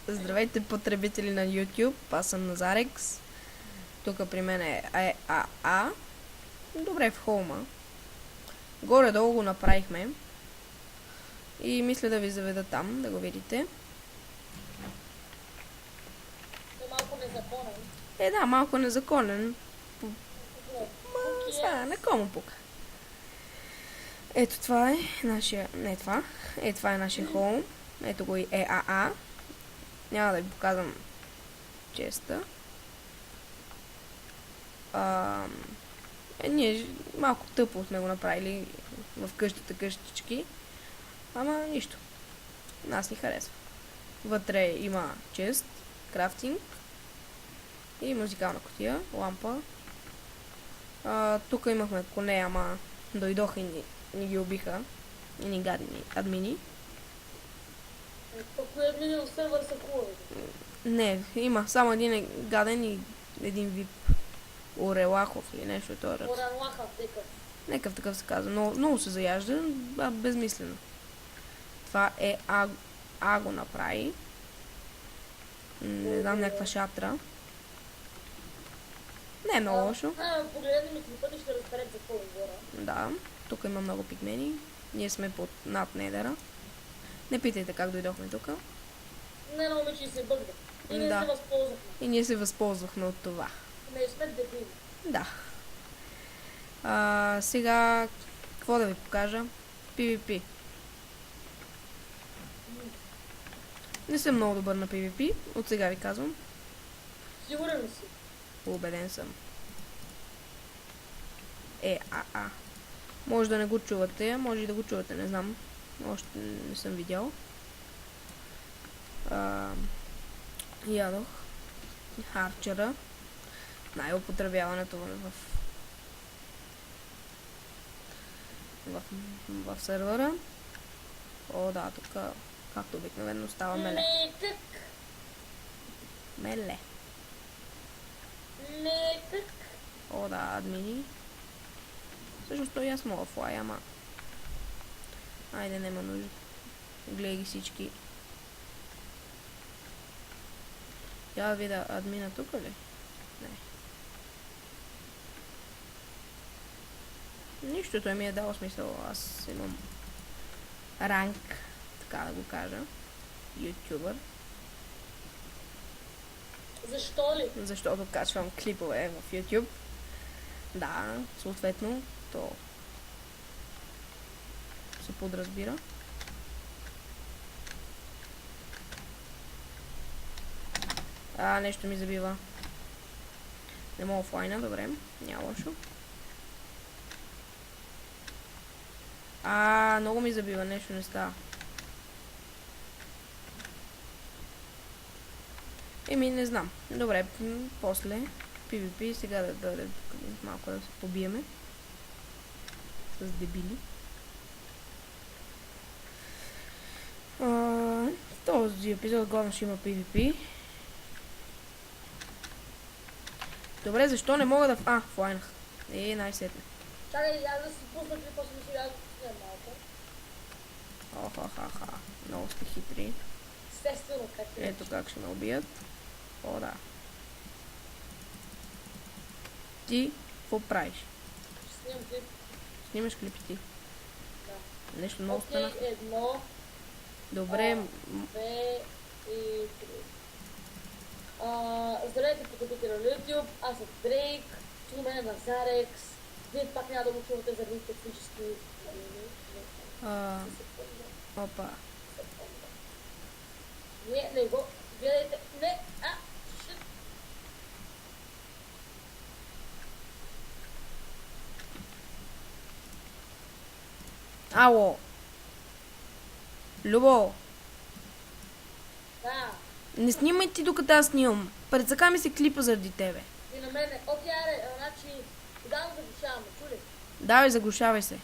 Здравейте, потребители на YouTube, аз съм Назарекс. Тук при мен е ААА. Добре, в холма. Горе-долу го направихме. И мисля да ви заведа там, да го видите. Е малко незаконен. Да, малко незаконен. Сега, на кому пука? Ето това е нашия... Не това. Това е нашия холм. Ето го и ЕАА. Няма да ви показвам честа. Ние малко тъпо сме го направили в къщата къщички. Ама нищо. Нас ни харесва. Вътре има чест, крафтинг и музикална кутия, лампа. Тук имахме коне, ама дойдоха и ни ги убиха. И ни гадни админи. Тук е админи в сервер са хубави. Не, има само един гаден и един вип. Орелахов или нещо това. Орелахов, дека. Некъв такъв се казва. Но много се заяжда, безмислено. Това е А го направи. Не знам, някаква шатра. Не е много лошо. Погледнем ми клипът и ще разберем за какво говоря. Да, тук има много пигмени. Ние сме над недера. Не питайте как дойдохме тук. Не, на момиче се бъгна. И ние се възползвахме. И ние се възползвахме от това. Не сме дебили. Да. Сега, какво да ви покажа? PvP. Не съм много добър на PvP, от сега ви казвам. Сигурен ли си? Убеден съм. Може да не го чувате, може и да го чувате, не знам. Още не съм видял. Ядох Арчера. Най-употребяването в сервера. О, да, тук както обикновено става меле. Меле. О, да, админи. Всъщност той аз мога флай, ама... Айде, нема нужда. Гледай ги всички. Я да видя админа тук ли? Не. Нищо, той ми е дал смисъл. Аз имам ранг, така да го кажа. Ютубър. Защо ли? Защото качвам клипове в YouTube. Да, съответно, то се подразбира. Нещо ми забива. Не мога флайна, добре, няма лошо. Много ми забива, нещо не става. Не знам. Добре, после PvP, сега да дойде малко да се побиеме. С дебили. Този епизод главно ще има PvP. Добре, защо не мога да... флайнах. Най-сетне. Чакай, я да си пусна клипа, си сега да малко. Много сте хитри. Естествено, как е. Ето как ще ме убият. О, да. Ти, какво правиш? Снимам клип. Снимаш клипи ти? Да. Нещо много стана. Окей, 1, Добре. 2 и 3. Здравейте, потребители на YouTube, аз съм Дрейк, чу мен е Назарекс. Вие пак няма да го чувате заради технически... Опа. Не го гледайте, не, шит. Ало. Любо. Да. Не снимай ти докато аз снимам. Прецака ми се клипа заради тебе. И на мене. Окей, значи, тогава заглушаваме, чули? Давай, заглушавай се.